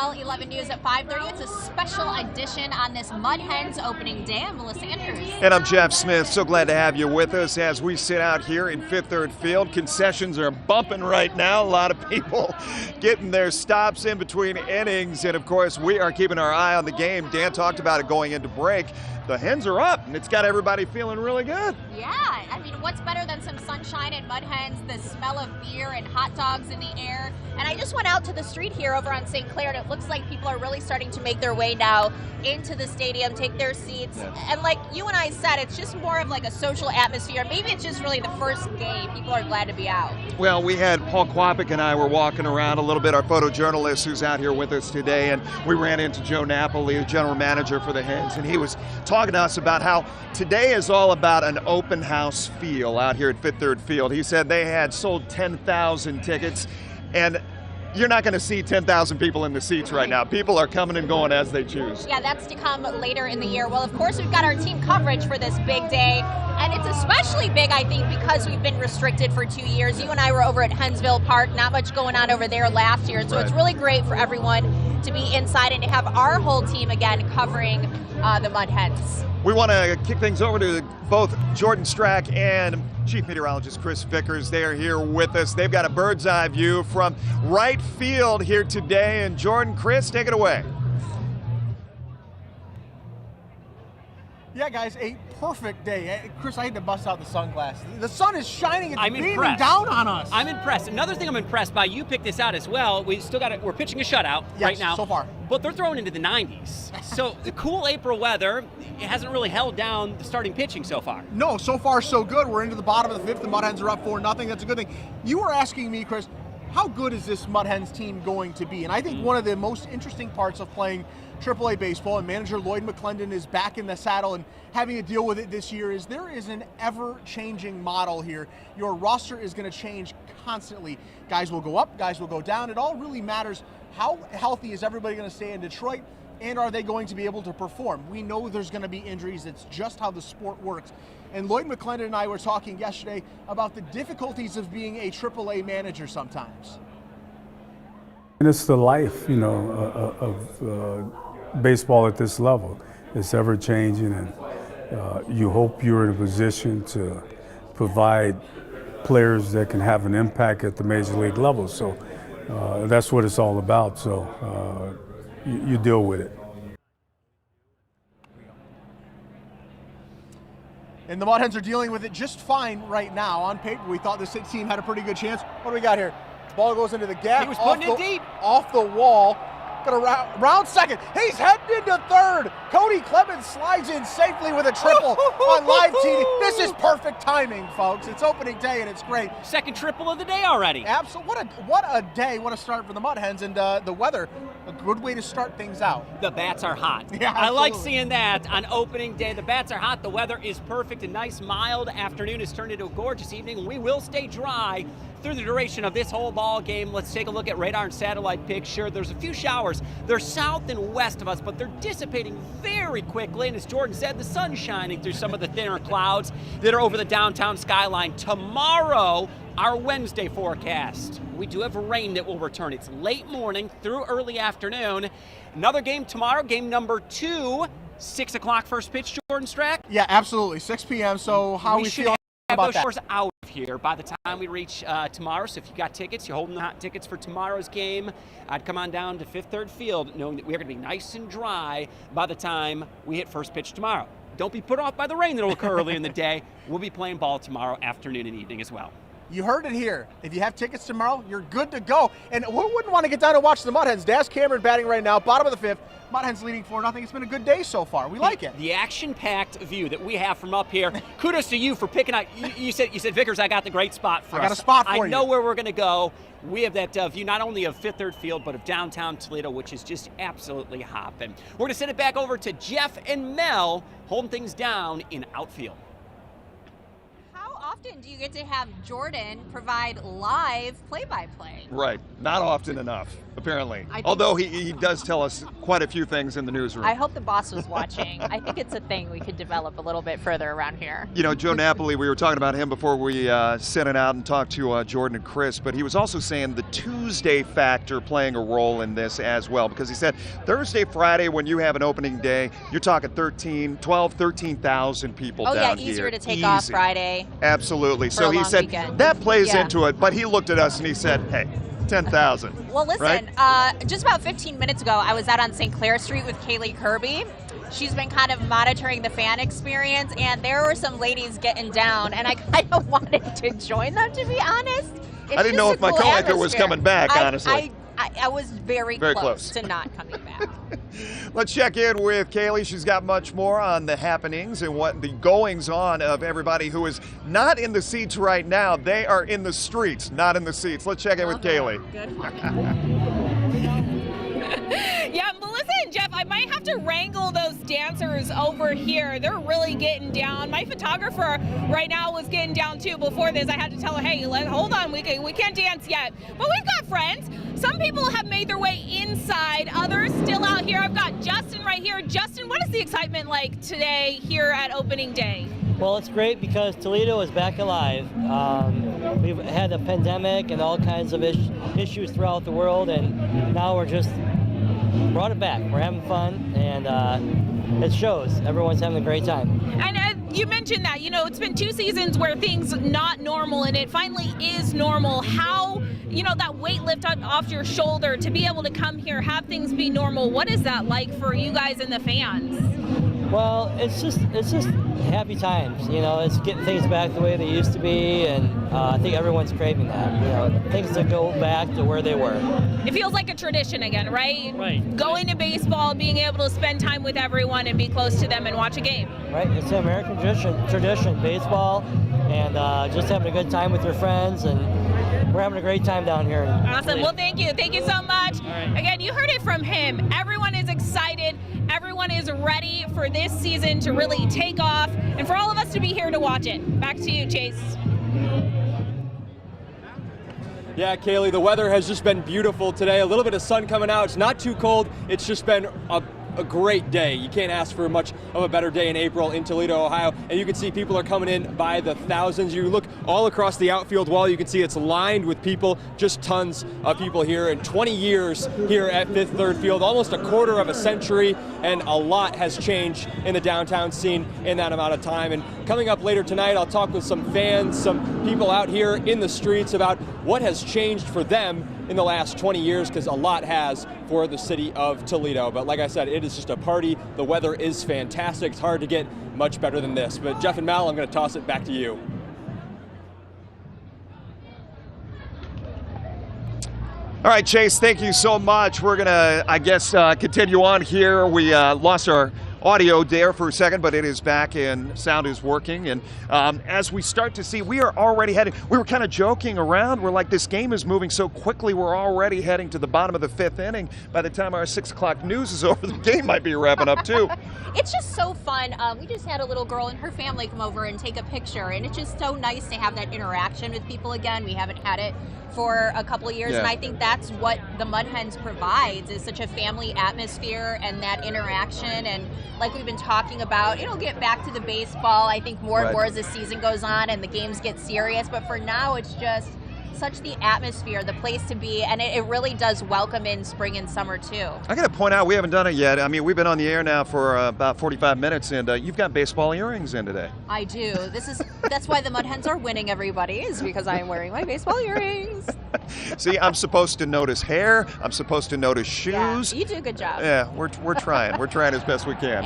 WTOL 11 News at 5:30. It's a special edition on this Mud Hens opening day. I'm Melissa Andrews. And I'm Jeff Smith. So glad to have you with us as we sit out here in Fifth Third Field. Concessions are bumping right now. A lot of people getting their stops in between innings. And, of course, we are keeping our eye on the game. Dan talked about it going into break. The Hens are up, and it's got everybody feeling really good. Yeah, I mean, what's better than some sunshine at Mud Hens, the smell of beer and hot dogs in the air? And I just went out to the street here over on St. Clair, and it looks like people are really starting to make their way now into the stadium, take their seats. Yeah. And like you and I said, it's just more of like a social atmosphere. Maybe it's just really the first game. People are glad to be out. Well, we had Paul Kwapik and I were walking around a little bit, our photojournalist who's out here with us today, and we ran into Joe Napoli, the general manager for the Hens, and he was talking to us about how today is all about an open house feel out here at Fifth Third Field. He said they had sold 10,000 tickets, and you're not going to see 10,000 people in the seats right now. People are coming and going as they choose. Yeah, that's to come later in the year. Well, of course, we've got our team coverage for this big day, and it's especially big, I think, because we've been restricted for 2 years. You and I were over at Hensville Park, not much going on over there last year, so It's really great for everyone to be inside and to have our whole team again covering the Mud Hens. We want to kick things over to both Jordan Strack and Chief Meteorologist Chris Vickers. They are here with us. They've got a bird's eye view from right field here today. And Jordan, Chris, take it away. Yeah, guys, a perfect day. Chris, I had to bust out the sunglasses. The sun is shining. It's beaming down on us. I'm impressed. Another thing I'm impressed by, you picked this out as well. We're pitching a shutout right now. So far. But they're throwing into the 90s. So the cool April weather, it hasn't really held down the starting pitching so far. No, so far so good. We're into the bottom of the fifth. The Mud Hens are up 4-0. That's a good thing. You were asking me, Chris, how good is this Mud Hens team going to be? And I think one of the most interesting parts of playing AAA baseball, and manager Lloyd McClendon is back in the saddle and having to deal with it this year, is there is an ever-changing model here. Your roster is going to change constantly. Guys will go up, guys will go down. It all really matters. How healthy is everybody going to stay in Detroit, and are they going to be able to perform? We know there's going to be injuries. It's just how the sport works. And Lloyd McClendon and I were talking yesterday about the difficulties of being a AAA manager sometimes. And it's the life, of baseball at this level. It's ever changing, and you hope you're in a position to provide players that can have an impact at the major league level. So that's what it's all about. So you deal with it. And the Mud Hens are dealing with it just fine right now. On paper, we thought this team had a pretty good chance. What do we got here? Ball goes into the gap. He was putting it deep. Off the wall. Gonna round second. He's heading into third. Cody Clemens slides in safely with a triple on live TV. This is perfect timing, folks. It's opening day, and it's great. Second triple of the day already. Absolutely. What a day. What a start for the Mud Hens. And the weather, a good way to start things out. The bats are hot. Yeah, I like seeing that on opening day. The bats are hot. The weather is perfect. A nice, mild afternoon has turned into a gorgeous evening. We will stay dry through the duration of this whole ball game. Let's take a look at radar and satellite picture. There's a few showers. They're south and west of us, but they're dissipating very quickly. And as Jordan said, the sun's shining through some of the thinner clouds that are over the downtown skyline. Tomorrow, our Wednesday forecast, we do have rain that will return. It's late morning through early afternoon. Another game tomorrow, game number 2, 6 o'clock first pitch, Jordan Strack. Yeah, absolutely. 6 p.m. So how we feel about that? Those showers out here by the time we reach tomorrow. So if you got tickets, you're holding the hot tickets for tomorrow's game, I'd come on down to Fifth Third Field knowing that we're going to be nice and dry by the time we hit first pitch tomorrow. Don't be put off by the rain that will occur early in the day. We'll be playing ball tomorrow afternoon and evening as well. You heard it here. If you have tickets tomorrow, you're good to go. And who wouldn't want to get down and watch the Mud Hens? Daz Cameron batting right now, bottom of the fifth. Mud Hens leading 4-0. It's been a good day so far. We like it. The action-packed view that we have from up here. Kudos to you for picking out. You said Vickers, I got the great spot for us. I got a spot for you. I know where we're going to go. We have that view not only of Fifth Third Field, but of downtown Toledo, which is just absolutely hopping. We're going to send it back over to Jeff and Mel, holding things down in outfield. often do you get to have Jordan provide live play-by-play? Right. Not often enough, apparently. I think- Although he does tell us quite a few things in the newsroom. I hope the boss was watching. I think it's a thing we could develop a little bit further around here. You know, Joe Napoli, we were talking about him before we sent it out and talked to Jordan and Chris, but he was also saying the Tuesday factor playing a role in this as well, because he said Thursday, Friday, when you have an opening day, you're talking 13,000 people Oh down yeah, here. easier to take off Friday. Absolutely. For So a he long said weekend. that plays Yeah. into it, but he looked at us and he said, hey, 10,000. Well, listen, right? Just about 15 minutes ago, I was out on St. Clair Street with Kaylee Kirby. She's been kind of monitoring the fan experience, and there were some ladies getting down, and I kind of wanted to join them, to be honest. It's I didn't know just if my a cool co-anchor was atmosphere. coming back, honestly. I was very close to not coming back. Let's check in with Kaylee. She's got much more on the happenings and what the goings on of everybody who is not in the seats right now. They are in the streets, not in the seats. Let's check in with Kaylee. Good. Yeah, Melissa and Jeff, I might have to wrangle those dancers over here. They're really getting down. My photographer right now was getting down too. Before this, I had to tell her, hey, hold on, we can't dance yet. But we've got friends. Some people have made their way inside, others still out here. I've got Justin right here. Justin, what is the excitement like today here at opening day? Well, it's great because Toledo is back alive. We've had a pandemic and all kinds of issues throughout the world, and now we're just brought it back. We're having fun, and it shows. Everyone's having a great time. And you mentioned that, it's been 2 seasons where things not normal, and it finally is normal. How, that weight lift off your shoulder to be able to come here, have things be normal. What is that like for you guys and the fans? Well, it's just happy times. It's getting things back the way they used to be, and I think everyone's craving that. Things to go back to where they were. It feels like a tradition again, right? Right. Going to baseball, being able to spend time with everyone and be close to them and watch a game. Right. It's an American tradition, baseball, and just having a good time with your friends, and we're having a great time down here. Awesome. Well, thank you. Thank you so much. All right. Again, you heard it from him. Everyone is excited. Everyone is ready for this season to really take off and for all of us to be here to watch it. Back to you, Chase. Yeah, Kaylee, the weather has just been beautiful today. A little bit of sun coming out. It's not too cold. It's just been a great day. You can't ask for much of a better day in April in Toledo, Ohio. And you can see people are coming in by the thousands. You look all across the outfield wall, you can see it's lined with people, just tons of people here. And 20 years here at Fifth Third Field, almost a quarter of a century, and a lot has changed in the downtown scene in that amount of time. And coming up later tonight, I'll talk with some fans, some people out here in the streets about what has changed for them in the last 20 years, because a lot has for the city of Toledo. But like I said, it is just a party. The weather is fantastic. It's hard to get much better than this. But Jeff and Mal, I'm going to toss it back to you. All right, Chase, thank you so much. We're going to, I guess, continue on here. We lost our audio there for a second, but it is back and sound is working. And as we start to see, we are already heading, we were kind of joking around. We're like, this game is moving so quickly, we're already heading to the bottom of the 5th inning. By the time our 6 o'clock news is over, the game might be wrapping up too. It's just so fun. We just had a little girl and her family come over and take a picture, and it's just so nice to have that interaction with people again. We haven't had it for a couple of years, and I think that's what the Mud Hens provides, is such a family atmosphere and that interaction. And like we've been talking about, it'll get back to the baseball, I think, more and more as the season goes on and the games get serious. But for now, it's just such the atmosphere, the place to be, and it really does welcome in spring and summer too. I got to point out, we haven't done it yet. I mean, we've been on the air now for about 45 minutes, and you've got baseball earrings in today. I do. That's why the Mud Hens are winning, everybody, is because I am wearing my baseball earrings. See, I'm supposed to notice hair. I'm supposed to notice shoes. Yeah, you do a good job. Yeah, we're trying. We're trying as best we can.